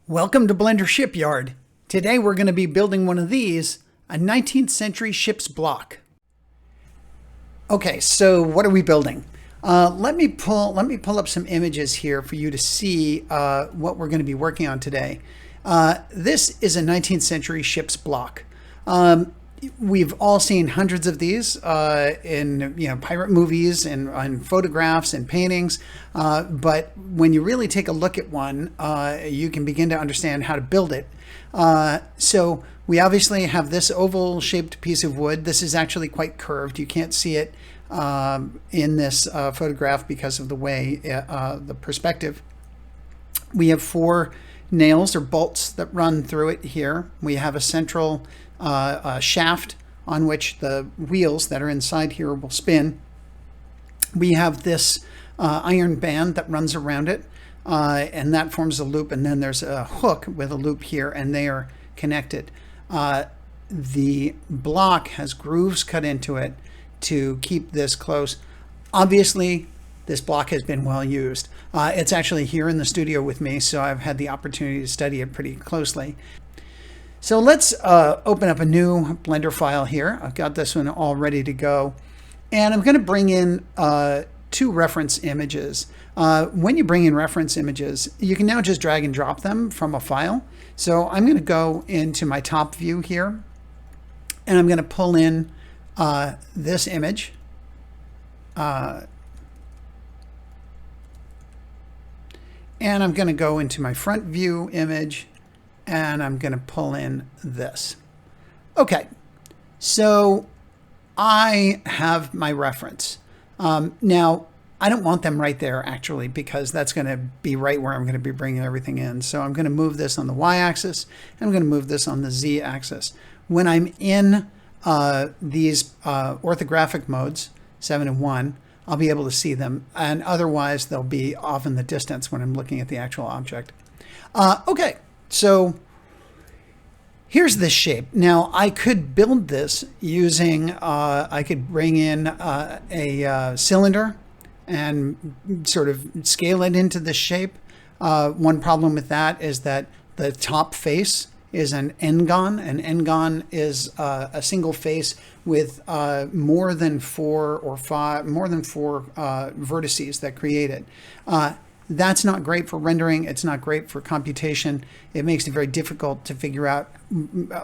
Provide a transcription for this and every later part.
Welcome to Blender Shipyard. Today we're going to be building one of these, a 19th century ship's block. Okay, so what are we building? Let me pull up some images here for you to see what we're going to be working on today. This is a 19th century ship's block. We've all seen hundreds of these in pirate movies and photographs and paintings, but when you really take a look at one, you can begin to understand how to build it. So we obviously have this oval shaped piece of wood. This is actually quite curved. You can't see it in this photograph because of the way the perspective. We have 4 nails or bolts that run through it here. We have a central shaft on which the wheels that are inside here will spin. We have this iron band that runs around it, and that forms a loop, and then there's a hook with a loop here, and they are connected. The block has grooves cut into it to keep this close. Obviously, this block has been well used. It's actually here in the studio with me, so I've had the opportunity to study it pretty closely. So let's open up a new Blender file here. I've got this one all ready to go. And I'm going to bring in 2 reference images. When you bring in reference images, you can now just drag and drop them from a file. So I'm going to go into my top view here, and I'm going to pull in this image. And I'm going to go into my front view image, and I'm going to pull in this. Okay, so I have my reference. Now, I don't want them right there, actually, because that's going to be right where I'm going to be bringing everything in. So I'm going to move this on the y-axis, and I'm going to move this on the z-axis. When I'm in these orthographic modes, 7 and 1, I'll be able to see them, and otherwise they'll be off in the distance when I'm looking at the actual object. Okay, so here's this shape. Now I could build this using, I could bring in a cylinder and sort of scale it into this shape. One problem with that is that the top face is an n-gon. An n-gon is a single face with more than 4 vertices that create it. That's not great for rendering. It's not great for computation. It makes it very difficult to figure out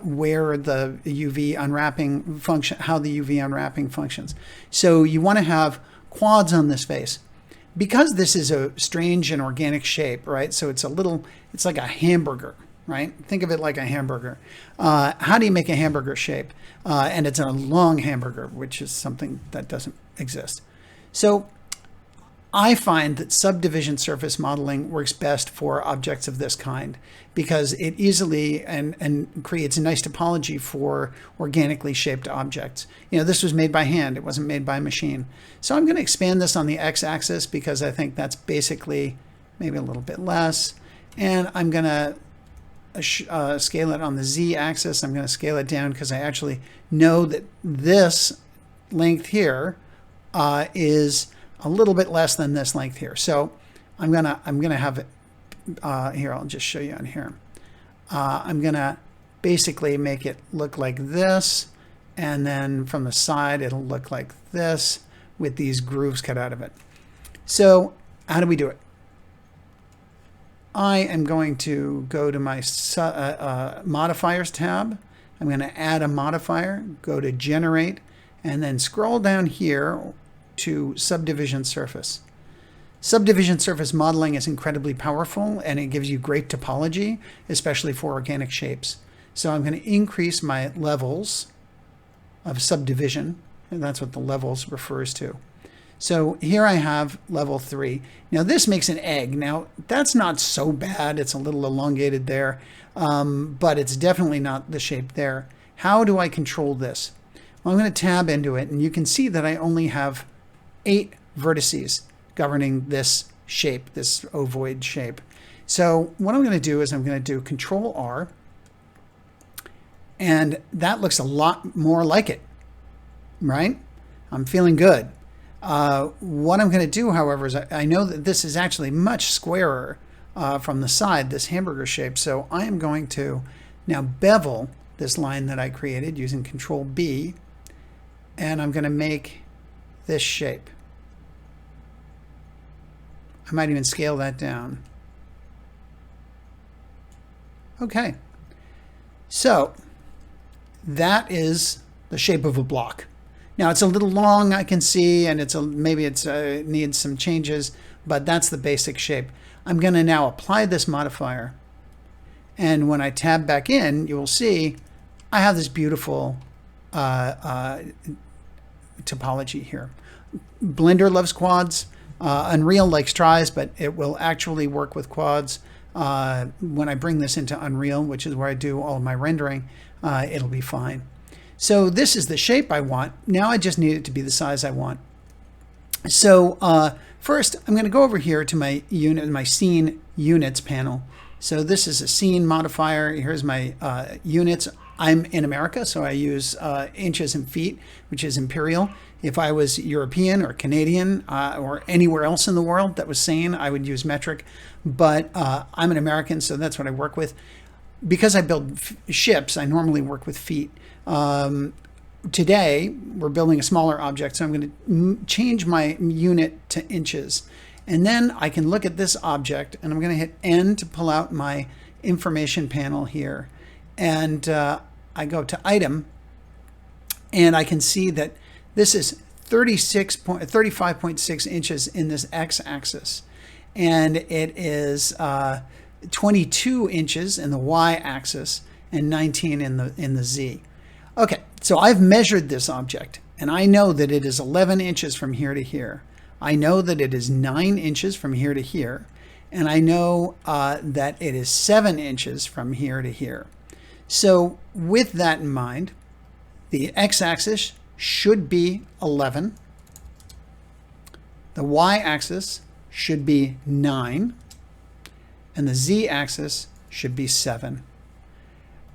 where the UV unwrapping function, how the UV unwrapping functions. So you want to have quads on this face. Because this is a strange and organic shape, right? So it's like a hamburger, right? Think of it like a hamburger. How do you make a hamburger shape? And it's a long hamburger, which is something that doesn't exist. So I find that subdivision surface modeling works best for objects of this kind because it easily and creates a nice topology for organically shaped objects. You know, this was made by hand. It wasn't made by a machine. So I'm going to expand this on the x-axis because I think that's basically maybe a little bit less. And I'm going to scale it on the z-axis. I'm going to scale it down because I actually know that this length here is a little bit less than this length here. So I'm gonna have it here. I'll just show you on here. I'm gonna basically make it look like this, and then from the side it'll look like this with these grooves cut out of it. So how do we do it? I am going to go to my modifiers tab. I'm going to add a modifier, go to generate, and then scroll down here to subdivision surface. Subdivision surface modeling is incredibly powerful and it gives you great topology, especially for organic shapes. So I'm going to increase my levels of subdivision, and that's what the levels refers to. So here I have level 3. Now this makes an egg. Now that's not so bad. It's a little elongated there, but it's definitely not the shape there. How do I control this? Well, I'm going to tab into it, and you can see that I only have 8 vertices governing this shape, this ovoid shape. So what I'm going to do is I'm going to do Control R, and that looks a lot more like it, right? I'm feeling good. What I'm going to do, however, is I know that this is actually much squarer from the side, this hamburger shape. So I am going to now bevel this line that I created using Control B, and I'm going to make this shape. I might even scale that down. Okay, so that is the shape of a block. Now it's a little long, I can see, and maybe it needs some changes, but that's the basic shape. I'm going to now apply this modifier, and when I tab back in, you will see I have this beautiful topology here. Blender loves quads. Unreal likes tries, but it will actually work with quads. When I bring this into Unreal, which is where I do all of my rendering, it'll be fine. So this is the shape I want. Now I just need it to be the size I want. So first, I'm going to go over here to my scene units panel. So this is a scene modifier. Here's my units. I'm in America, so I use inches and feet, which is imperial. If I was European or Canadian or anywhere else in the world that was sane, I would use metric. But I'm an American, so that's what I work with. Because I build ships, I normally work with feet. Today, we're building a smaller object, so I'm going to change my unit to inches. And then I can look at this object, and I'm going to hit N to pull out my information panel here. And I go to item, and I can see that this is 35.6 inches in this x-axis, and it is 22 inches in the y-axis and 19 in the z. Okay, so I've measured this object, and I know that it is 11 inches from here to here. I know that it is 9 inches from here to here, and I know that it is 7 inches from here to here. So with that in mind, the x-axis should be 11. The y-axis should be 9. And the z-axis should be 7.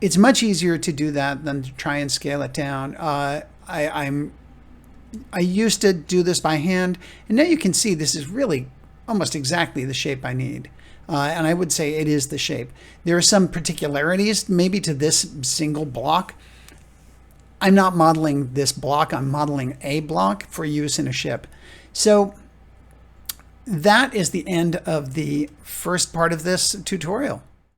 It's much easier to do that than to try and scale it down. I used to do this by hand, and now you can see this is really almost exactly the shape I need. And I would say it is the shape. There are some particularities maybe to this single block. I'm not modeling this block, I'm modeling a block for use in a ship. So that is the end of the first part of this tutorial.